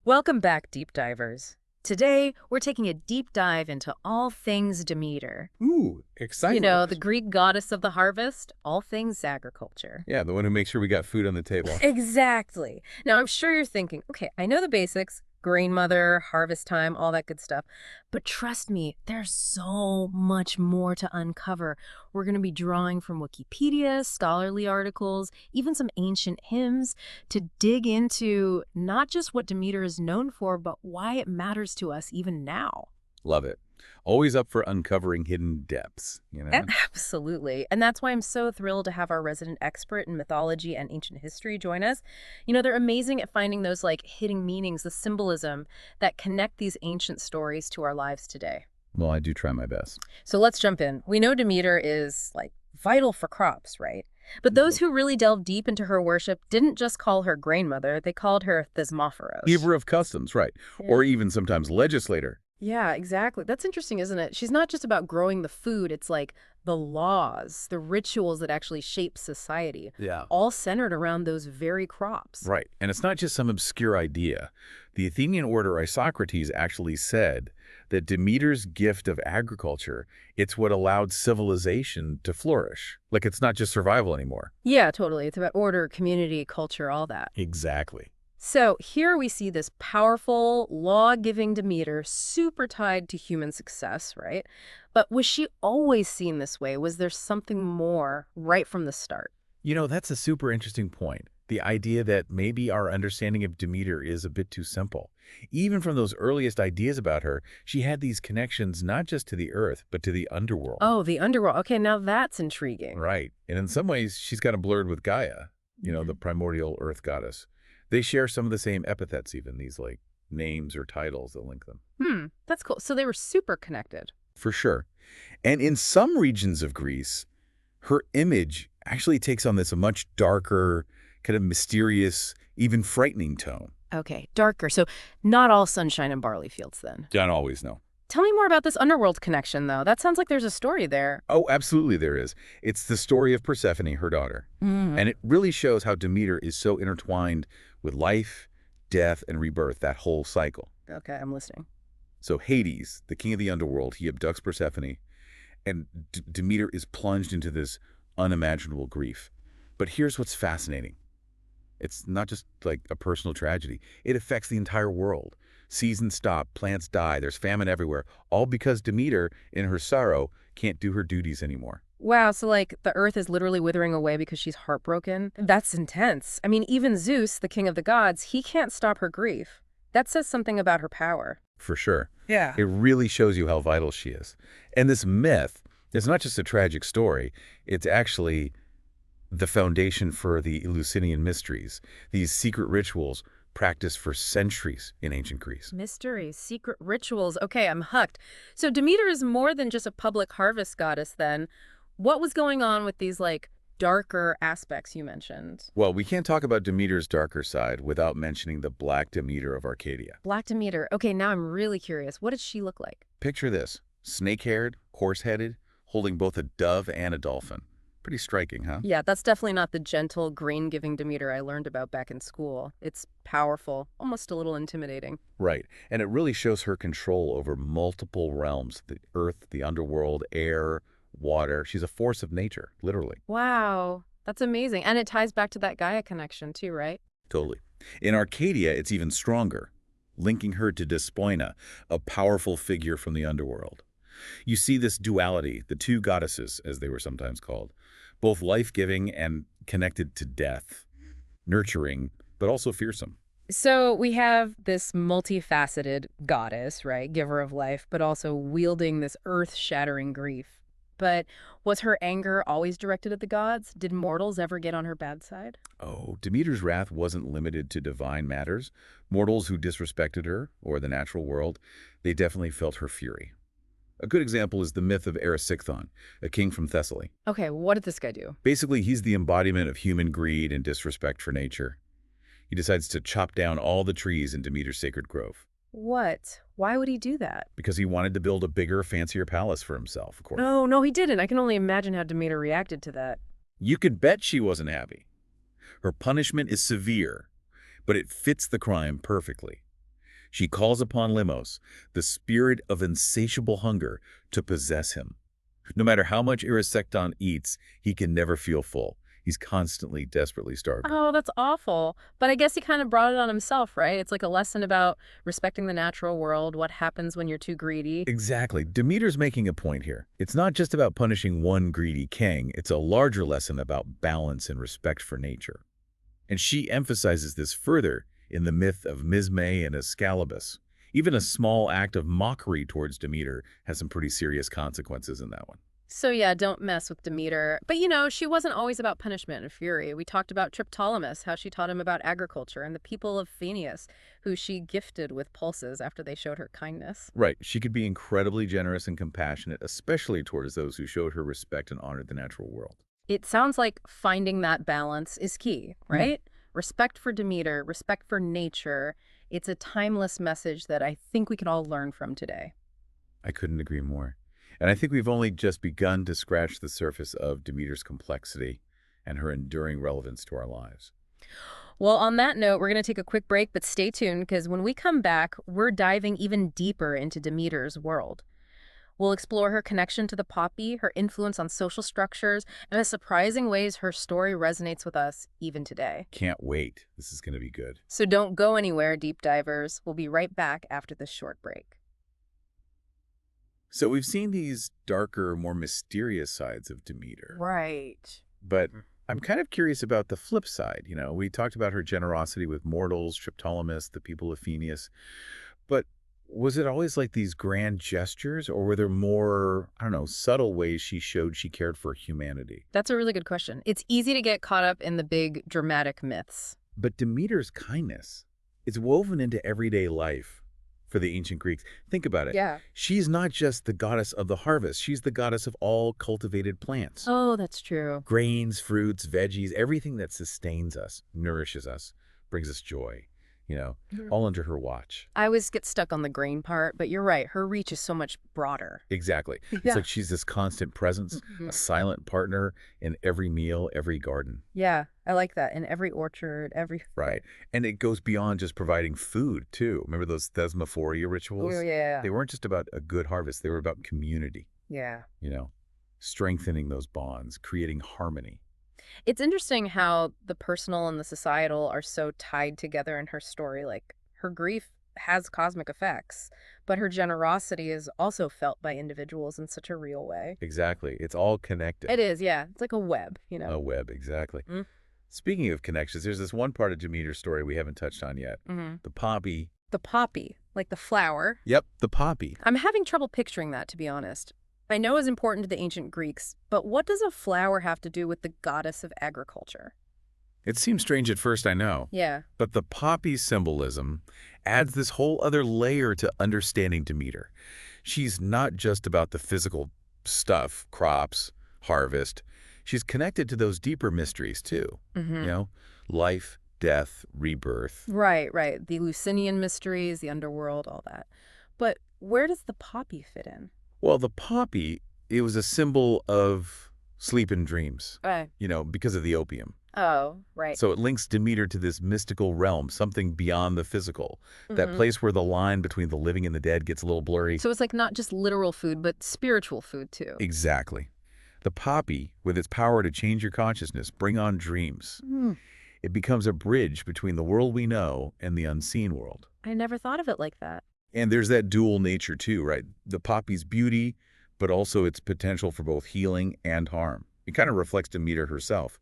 Welcome back, deep divers. Today, we're taking a deep dive into all things Demeter. Ooh, You know, the excitement. Greek goddess of the harvest, all things agriculture. Yeah, the one who makes sure we got food on the table. Exactly. Now, I'm sure you're thinking, okay, I know the basics, grain mother, harvest time, all that good stuff. But trust me, there's so much more to uncover. We're going to be drawing from Wikipedia, scholarly articles, even some ancient hymns to dig into not just what Demeter is known for, but why it matters to us even now. Love it. Always up for uncovering hidden depths, you know? Absolutely. And that's why I'm so thrilled to have our resident expert in mythology and ancient history join us. You know, they're amazing at finding those hidden meanings, the symbolism that connect these ancient stories to our lives today. Well, I do try my best. So let's jump in. We know Demeter is vital for crops, right? But those Mhm. who really delved deep into her worship didn't just call her grain mother, they called her Thesmophoros. Giver of customs, right. Yeah. Or even sometimes legislator. Yeah, exactly. That's interesting, isn't it? She's not just about growing the food, it's like the laws, the rituals that actually shape society, Yeah. all centered around those very crops. Right. And it's not just some obscure idea. The Athenian orator Isocrates actually said that Demeter's gift of agriculture, it's what allowed civilization to flourish. Like it's not just survival anymore. Yeah, totally. It's about order, community, culture, all that. Exactly. So here we see this powerful, law-giving Demeter super tied to human success, right? But was she always seen this way? Was there something more right from the start? You know, that's a super interesting point. The idea that maybe our understanding of Demeter is a bit too simple. Even from those earliest ideas about her, she had these connections not just to the earth, but to the underworld. Oh, the underworld. Okay, now that's intriguing. Right. And in some ways, she's kind of blurred with Gaia, the primordial earth goddess. They share some of the same epithets, even these names or titles that link them. That's cool. So they were super connected. For sure. And in some regions of Greece, her image actually takes on this a much darker, kind of mysterious, even frightening tone. Okay, darker. So not all sunshine and barley fields then. Don't always know. Tell me more about this underworld connection, though. That sounds like there's a story there. Oh, absolutely there is. It's the story of Persephone, her daughter. And it really shows how Demeter is so intertwined with life, death, and rebirth, that whole cycle. Okay, I'm listening. So Hades, the king of the underworld, he abducts Persephone, and Demeter is plunged into this unimaginable grief. But here's what's fascinating. It's not just like a personal tragedy. It affects the entire world. Seasons stop, plants die, there's famine everywhere, all because Demeter, in her sorrow, can't do her duties anymore. Wow, so the earth is literally withering away because she's heartbroken? That's intense. I mean, even Zeus, the king of the gods, he can't stop her grief. That says something about her power. For sure. Yeah. It really shows you how vital she is. And this myth is not just a tragic story, it's actually the foundation for the Eleusinian mysteries, these secret rituals practiced for centuries in ancient Greece. Mysteries, secret rituals. Okay, I'm hooked. So Demeter is more than just a public harvest goddess then. What was going on with these darker aspects you mentioned? Well, we can't talk about Demeter's darker side without mentioning the Black Demeter of Arcadia. Black Demeter. Okay, now I'm really curious. What did she look like? Picture this, snake-haired, horse-headed, holding both a dove and a dolphin. Pretty striking, huh? Yeah, that's definitely not the gentle, grain-giving Demeter I learned about back in school. It's powerful, almost a little intimidating. Right, and it really shows her control over multiple realms, the earth, the underworld, air, water. She's a force of nature, literally. Wow, that's amazing. And it ties back to that Gaia connection too, right? Totally. In Arcadia, it's even stronger, linking her to Despoina, a powerful figure from the underworld. You see this duality, the two goddesses, as they were sometimes called, both life-giving and connected to death, nurturing, but also fearsome. So we have this multifaceted goddess, right? Giver of life, but also wielding this earth-shattering grief. But was her anger always directed at the gods? Did mortals ever get on her bad side? Oh, Demeter's wrath wasn't limited to divine matters. Mortals who disrespected her, or the natural world, they definitely felt her fury. A good example is the myth of Erysichthon, a king from Thessaly. Okay, what did this guy do? Basically, he's the embodiment of human greed and disrespect for nature. He decides to chop down all the trees in Demeter's sacred grove What? Why would he do that? because he wanted to build a bigger, fancier palace for himself, of course. No, he didn't. I can only imagine how Demeter reacted to that. You could bet she wasn't happy. Her punishment is severe, but it fits the crime perfectly. She calls upon Limos, the spirit of insatiable hunger, to possess him. No matter how much Erisecton eats, he can never feel full. He's constantly, desperately starving. Oh, that's awful. But I guess he kind of brought it on himself, right? It's like a lesson about respecting the natural world, what happens when you're too greedy. Exactly. Demeter's making a point here. It's not just about punishing one greedy king. It's a larger lesson about balance and respect for nature. And she emphasizes this further in the myth of Misme and Ascalibus. Even a small act of mockery towards Demeter has some pretty serious consequences in that one. So yeah, don't mess with Demeter. But she wasn't always about punishment and fury. We talked about Triptolemus, how she taught him about agriculture, and the people of Phineus, who she gifted with pulses after they showed her kindness. Right. She could be incredibly generous and compassionate, especially towards those who showed her respect and honored the natural world. It sounds like finding that balance is key, right? Respect for Demeter, respect for nature. It's a timeless message that I think we can all learn from today. I couldn't agree more. And I think we've only just begun to scratch the surface of Demeter's complexity and her enduring relevance to our lives. Well, on that note, we're going to take a quick break, but stay tuned because when we come back, we're diving even deeper into Demeter's world. We'll explore her connection to the poppy, her influence on social structures, and the surprising ways her story resonates with us even today. Can't wait. This is going to be good. So don't go anywhere, deep divers. We'll be right back after this short break. So we've seen these darker, more mysterious sides of Demeter. Right. But I'm kind of curious about the flip side. We talked about her generosity with mortals, Triptolemus, the people of Phineus. But was it always like these grand gestures, or were there more, I don't know, subtle ways she showed she cared for humanity? That's a really good question. It's easy to get caught up in the big dramatic myths. But Demeter's kindness is woven into everyday life for the ancient Greeks. Think about it. Yeah. She's not just the goddess of the harvest. She's the goddess of all cultivated plants. Oh, that's true. Grains, fruits, veggies, everything that sustains us, nourishes us, brings us joy, all under her watch. I always get stuck on the grain part, but you're right. Her reach is so much broader. Exactly. It's Yeah. like she's this constant presence, a silent partner in every meal, every garden. Yeah, I like that. In every orchard, every... Right. And it goes beyond just providing food, too. Remember those thesmophoria rituals? Oh, yeah. They weren't just about a good harvest. They were about community, Yeah. strengthening those bonds, creating harmony. It's interesting how the personal and the societal are so tied together in her story. Like, her grief has cosmic effects, but her generosity is also felt by individuals in such a real way. Exactly. It's all connected. It is, yeah. It's like a web, A web, exactly. Mm. Speaking of connections, there's this one part of Demeter's story we haven't touched on yet. Mm-hmm. The poppy. The poppy, like the flower. Yep, the poppy. I'm having trouble picturing that, to be honest. I know it's important to the ancient Greeks, but what does a flower have to do with the goddess of agriculture? It seems strange at first, I know. Yeah. But the poppy symbolism adds this whole other layer to understanding Demeter. She's not just about the physical stuff, crops, harvest. She's connected to those deeper mysteries, too. Mm-hmm. Life, death, rebirth. Right. The Lucinian mysteries, the underworld, all that. But where does the poppy fit in? Well, the poppy, it was a symbol of sleep and dreams, Right. because of the opium. Oh, right. So it links Demeter to this mystical realm, something beyond the physical, that place where the line between the living and the dead gets a little blurry. So it's like not just literal food, but spiritual food, too. Exactly. The poppy, with its power to change your consciousness, bring on dreams. It becomes a bridge between the world we know and the unseen world. I never thought of it like that. And there's that dual nature too, right? The poppy's beauty, but also its potential for both healing and harm. It kind of reflects Demeter herself.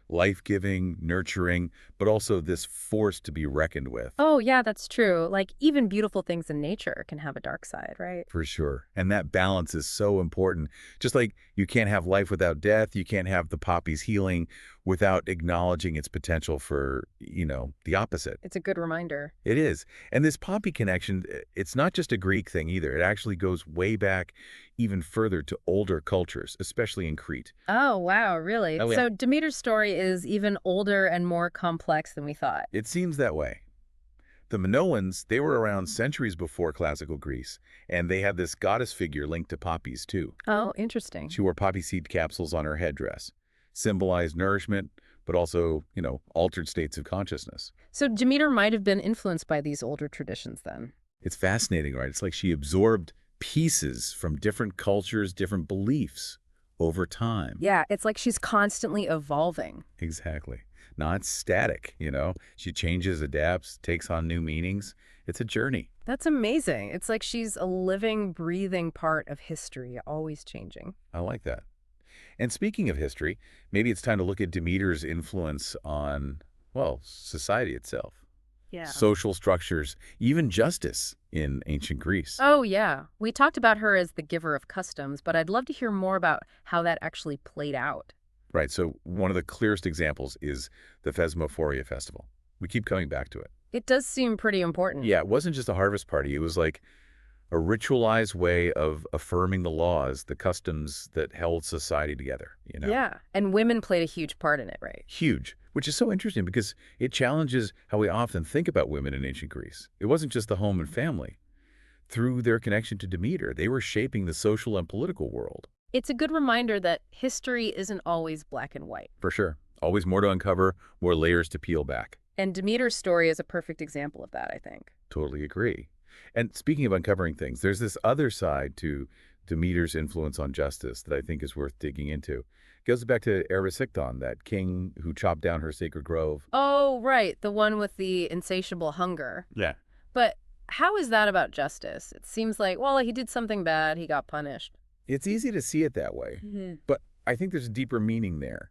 Life-giving, nurturing, but also this force to be reckoned with. Oh, yeah, that's true. Like, even beautiful things in nature can have a dark side, right? For sure. And that balance is so important. Just like you can't have life without death, you can't have the poppy's healing without acknowledging its potential for, the opposite. It's a good reminder. It is. And this poppy connection, it's not just a Greek thing either. It actually goes way back even further to older cultures, especially in Crete. Oh, wow, really? Oh, yeah. So Demeter's story is even older and more complex than we thought. It seems that way. The Minoans, they were around centuries before classical Greece, and they had this goddess figure linked to poppies too. Oh, interesting. She wore poppy seed capsules on her headdress, symbolized nourishment, but also, altered states of consciousness. So Demeter might have been influenced by these older traditions then. It's fascinating, right? It's like she absorbed pieces from different cultures, different beliefs over time. Yeah, it's like she's constantly evolving. Exactly. Not static, you know? She changes, adapts, takes on new meanings. It's a journey. That's amazing. It's like she's a living, breathing part of history, always changing. I like that. And speaking of history, maybe it's time to look at Demeter's influence on, well, society itself. Yeah. Social structures, even justice in ancient Greece. Oh, yeah. We talked about her as the giver of customs, but I'd love to hear more about how that actually played out. Right, so one of the clearest examples is the Thesmophoria festival. We keep coming back to it. It does seem pretty important. Yeah, it wasn't just a harvest party. It was like a ritualized way of affirming the laws, the customs that held society together, you know? Yeah. And women played a huge part in it, right? Huge, which is so interesting because it challenges how we often think about women in ancient Greece. It wasn't just the home and family. Through their connection to Demeter, they were shaping the social and political world. It's a good reminder that history isn't always black and white. For sure. Always more to uncover, more layers to peel back. And Demeter's story is a perfect example of that, I think. Totally agree. And speaking of uncovering things, there's this other side to Demeter's influence on justice that I think is worth digging into. It goes back to Erysichthon, that king who chopped down her sacred grove. Oh, right. The one with the insatiable hunger. Yeah. But how is that about justice? It seems like, well, he did something bad, he got punished. It's easy to see it that way, but I think there's a deeper meaning there.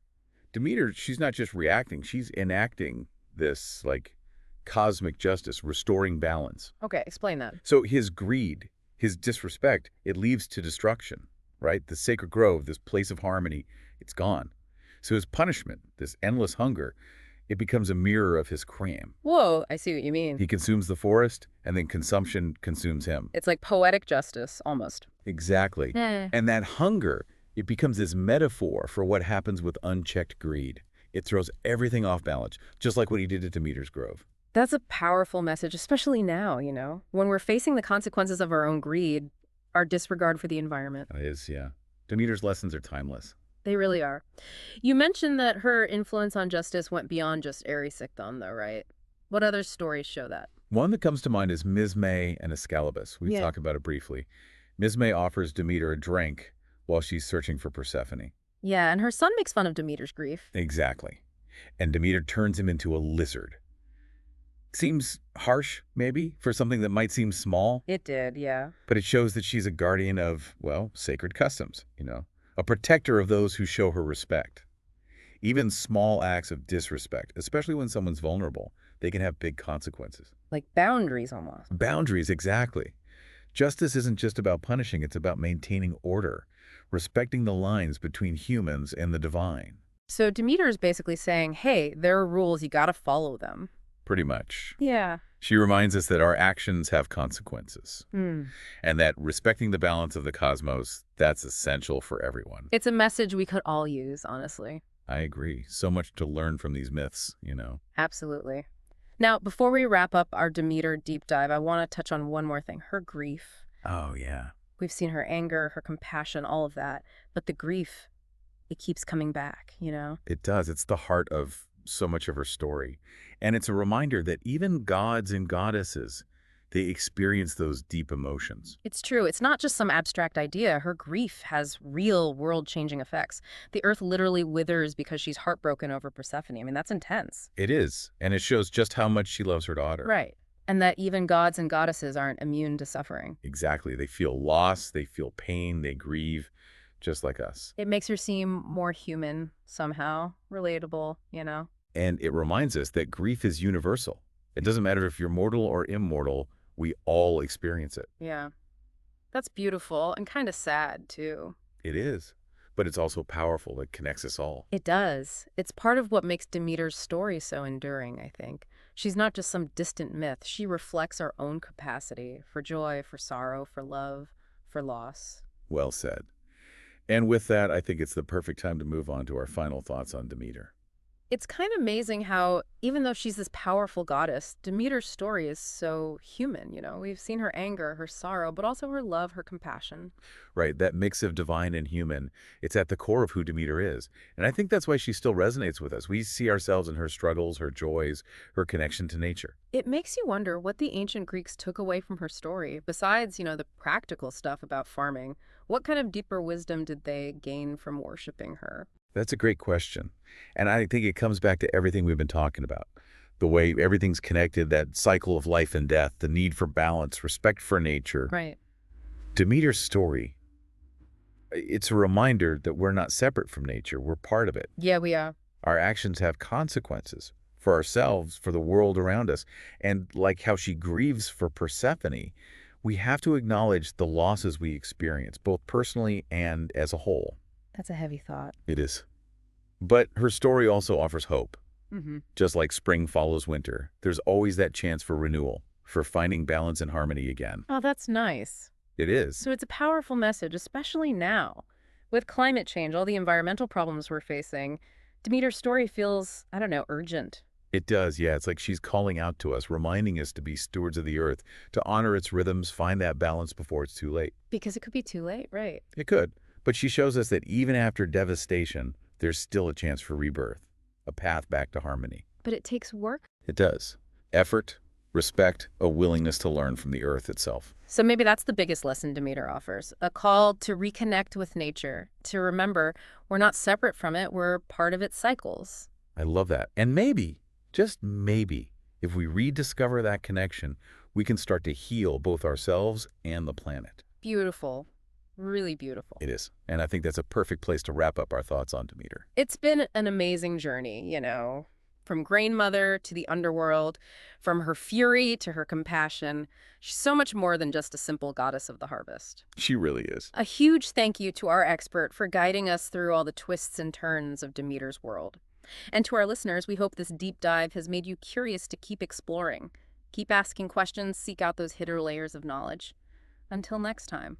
Demeter, she's not just reacting, she's enacting this, like, cosmic justice, restoring balance. Okay, explain that. So his greed, his disrespect, it leads to destruction, right? The sacred grove, this place of harmony, it's gone. So his punishment, this endless hunger, it becomes a mirror of his cram. Whoa, I see what you mean. He consumes the forest, and then consumption consumes him. It's like poetic justice, almost. Exactly. And that hunger, it becomes this metaphor for what happens with unchecked greed. It throws everything off balance, just like what he did at Demeter's Grove. That's a powerful message, especially now, when we're facing the consequences of our own greed, our disregard for the environment. It is, yeah. Demeter's lessons are timeless. They really are. You mentioned that her influence on justice went beyond just Erysichthon, though, right? What other stories show that? One that comes to mind is Misme and Ascalibus. We've talked about it briefly. Misme offers Demeter a drink while she's searching for Persephone. Yeah, and her son makes fun of Demeter's grief. Exactly. And Demeter turns him into a lizard. Seems harsh, maybe, for something that might seem small. It did, yeah. But it shows that she's a guardian of, well, sacred customs, a protector of those who show her respect. Even small acts of disrespect, especially when someone's vulnerable, they can have big consequences. Like boundaries, almost. Boundaries, exactly. Justice isn't just about punishing, it's about maintaining order, respecting the lines between humans and the divine. So Demeter is basically saying, hey, there are rules, you gotta follow them. Pretty much. Yeah. She reminds us that our actions have consequences, and that respecting the balance of the cosmos, that's essential for everyone. It's a message we could all use, honestly. I agree. So much to learn from these myths, Absolutely. Now, before we wrap up our Demeter deep dive, I want to touch on one more thing, her grief. Oh, yeah. We've seen her anger, her compassion, all of that. But the grief, it keeps coming back, It does. It's the heart of so much of her story. And it's a reminder that even gods and goddesses, they experience those deep emotions. It's true. It's not just some abstract idea. Her grief has real world-changing effects. The earth literally withers because she's heartbroken over Persephone. I mean, that's intense. It is. And it shows just how much she loves her daughter. Right. And that even gods and goddesses aren't immune to suffering. Exactly. They feel loss, they feel pain, they grieve, just like us. It makes her seem more human somehow, relatable, And it reminds us that grief is universal. It doesn't matter if you're mortal or immortal, we all experience it. Yeah. That's beautiful and kind of sad, too. It is. But it's also powerful. It connects us all. It does. It's part of what makes Demeter's story so enduring, I think. She's not just some distant myth. She reflects our own capacity for joy, for sorrow, for love, for loss. Well said. And with that, I think it's the perfect time to move on to our final thoughts on Demeter. It's kind of amazing how, even though she's this powerful goddess, Demeter's story is so human. We've seen her anger, her sorrow, but also her love, her compassion. Right? That mix of divine and human, it's at the core of who Demeter is. And I think that's why she still resonates with us. We see ourselves in her struggles, her joys, her connection to nature. It makes you wonder what the ancient Greeks took away from her story, besides the practical stuff about farming. What kind of deeper wisdom did they gain from worshiping her? That's a great question. And I think it comes back to everything we've been talking about. The way everything's connected, that cycle of life and death, the need for balance, respect for nature. Right. Demeter's story, it's a reminder that we're not separate from nature. We're part of it. Yeah, we are. Our actions have consequences for ourselves, for the world around us. And like how she grieves for Persephone, we have to acknowledge the losses we experience, both personally and as a whole. That's a heavy thought. It is. But her story also offers hope. Mm-hmm. Just like spring follows winter, there's always that chance for renewal, for finding balance and harmony again. Oh, that's nice. It is. So it's a powerful message, especially now. With climate change, all the environmental problems we're facing, Demeter's story feels, I don't know, urgent. It does, yeah. It's like she's calling out to us, reminding us to be stewards of the earth, to honor its rhythms, find that balance before it's too late. Because it could be too late, right? It could. But she shows us that even after devastation, there's still a chance for rebirth, a path back to harmony. But it takes work. It does. Effort, respect, a willingness to learn from the earth itself. So maybe that's the biggest lesson Demeter offers, a call to reconnect with nature, to remember we're not separate from it, we're part of its cycles. I love that. And maybe, just maybe, if we rediscover that connection, we can start to heal both ourselves and the planet. Beautiful. Really beautiful. It is. And I think that's a perfect place to wrap up our thoughts on Demeter. It's been an amazing journey, from Grain Mother to the Underworld, from her fury to her compassion. She's so much more than just a simple goddess of the harvest. She really is. A huge thank you to our expert for guiding us through all the twists and turns of Demeter's world. And to our listeners, we hope this deep dive has made you curious to keep exploring. Keep asking questions, seek out those hidden layers of knowledge. Until next time.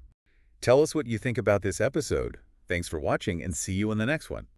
Tell us what you think about this episode. Thanks for watching and see you in the next one.